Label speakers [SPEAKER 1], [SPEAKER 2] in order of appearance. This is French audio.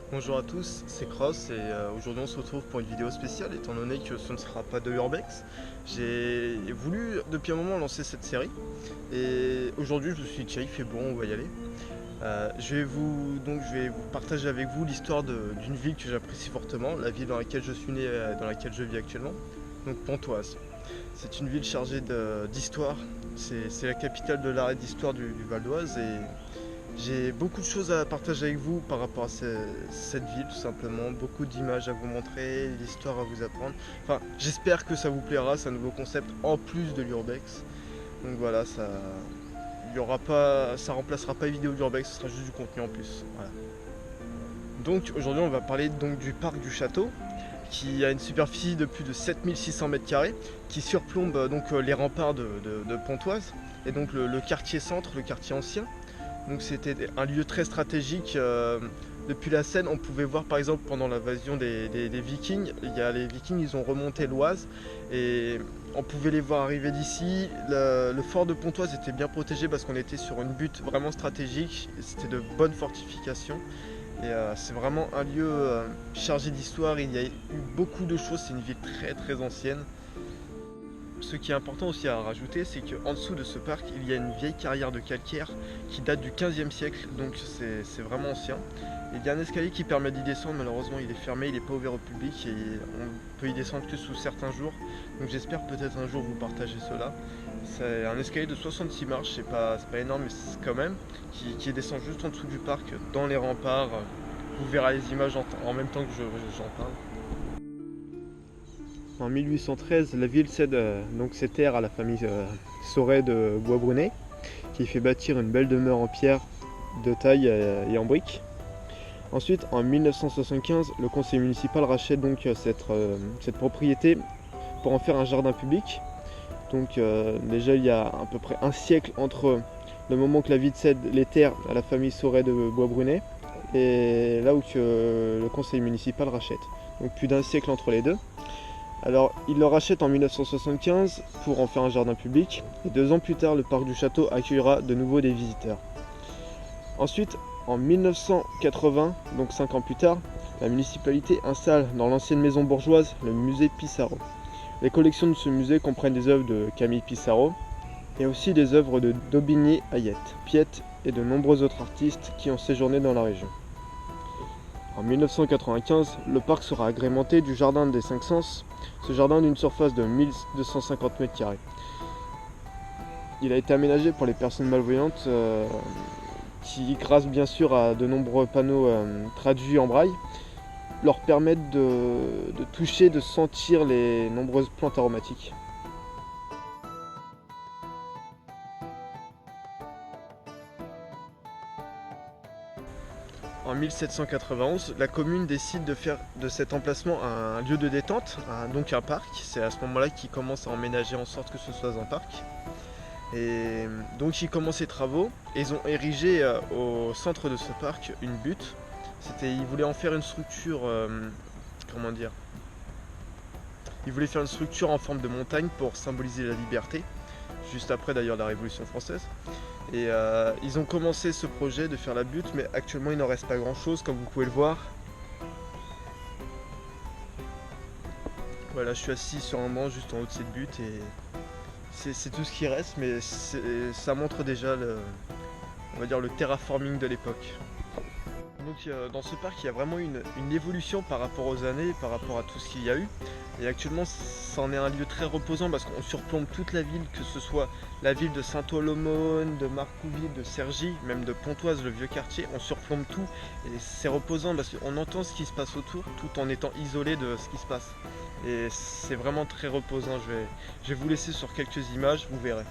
[SPEAKER 1] Bonjour à tous, c'est Cross et aujourd'hui on se retrouve pour une vidéo spéciale étant donné que ce ne sera pas de Urbex. J'ai voulu depuis un moment lancer cette série et aujourd'hui je me suis dit tiens il fait bon, on va y aller. Je vais vous partager avec vous l'histoire d'une ville que j'apprécie fortement, la ville dans laquelle je suis né, dans laquelle je vis actuellement, donc Pontoise. C'est une ville chargée d'histoire, c'est la capitale de l'art et d'histoire du Val d'Oise et j'ai beaucoup de choses à partager avec vous par rapport à cette ville, tout simplement. Beaucoup d'images à vous montrer, l'histoire à vous apprendre. Enfin, j'espère que ça vous plaira, c'est un nouveau concept en plus de l'Urbex. Donc voilà, ça remplacera pas les vidéos d'Urbex, ce sera juste du contenu en plus. Voilà. Donc aujourd'hui, on va parler donc du parc du château, qui a une superficie de plus de 7600 mètres carrés, qui surplombe les remparts de Pontoise, et donc le quartier centre, le quartier ancien. Donc c'était un lieu très stratégique. Depuis la Seine, on pouvait voir par exemple pendant l'invasion des Vikings, les Vikings ils ont remonté l'Oise et on pouvait les voir arriver d'ici. Le fort de Pontoise était bien protégé parce qu'on était sur une butte vraiment stratégique. C'était de bonnes fortifications et c'est vraiment un lieu chargé d'histoire. Il y a eu beaucoup de choses. C'est une ville très très ancienne. Ce qui est important aussi à rajouter, c'est qu'en dessous de ce parc, il y a une vieille carrière de calcaire qui date du 15e siècle, donc c'est vraiment ancien. Il y a un escalier qui permet d'y descendre, malheureusement il est fermé, il n'est pas ouvert au public et on peut y descendre que sous certains jours. Donc j'espère peut-être un jour vous partager cela. C'est un escalier de 66 marches, c'est pas énorme mais c'est quand même, qui descend juste en dessous du parc, dans les remparts. Vous verrez les images en même temps que j'en parle. En 1813, la ville cède donc ses terres à la famille Sauret de Bois-Brunet, qui fait bâtir une belle demeure en pierre de taille et en briques. Ensuite, en 1975, le conseil municipal rachète donc cette propriété pour en faire un jardin public. Donc déjà, il y a à peu près un siècle entre le moment que la ville cède les terres à la famille Sauret de Bois-Brunet et là où le conseil municipal rachète. Donc plus d'un siècle entre les deux. Alors, il le rachète en 1975 pour en faire un jardin public, et 2 ans plus tard, le parc du château accueillera de nouveau des visiteurs. Ensuite, en 1980, donc 5 ans plus tard, la municipalité installe dans l'ancienne maison bourgeoise le musée Pissarro. Les collections de ce musée comprennent des œuvres de Camille Pissarro et aussi des œuvres de Daubigny Hayet, Piette et de nombreux autres artistes qui ont séjourné dans la région. En 1995, le parc sera agrémenté du jardin des Cinq Sens, ce jardin d'une surface de 1250 m². Il a été aménagé pour les personnes malvoyantes qui, grâce bien sûr à de nombreux panneaux traduits en braille, leur permettent de toucher, de sentir les nombreuses plantes aromatiques. En 1791, la commune décide de faire de cet emplacement un lieu de détente, donc un parc. C'est à ce moment-là qu'ils commencent à emménager en sorte que ce soit un parc. Et donc ils commencent les travaux et ils ont érigé au centre de ce parc une butte. Ils voulaient en faire une structure, comment dire, ils voulaient faire une structure en forme de montagne pour symboliser la liberté, juste après d'ailleurs la Révolution française. Et ils ont commencé ce projet de faire la butte, mais actuellement il n'en reste pas grand chose, comme vous pouvez le voir. Voilà, je suis assis sur un banc juste en haut de cette butte et c'est tout ce qui reste, mais ça montre déjà on va dire le terraforming de l'époque. Donc dans ce parc, il y a vraiment une évolution par rapport aux années, par rapport à tout ce qu'il y a eu. Et actuellement, c'en est un lieu très reposant parce qu'on surplombe toute la ville, que ce soit la ville de Saint-Olomone, de Marcouville, de Cergy, même de Pontoise, le vieux quartier. On surplombe tout et c'est reposant parce qu'on entend ce qui se passe autour tout en étant isolé de ce qui se passe. Et c'est vraiment très reposant. Je vais vous laisser sur quelques images, vous verrez.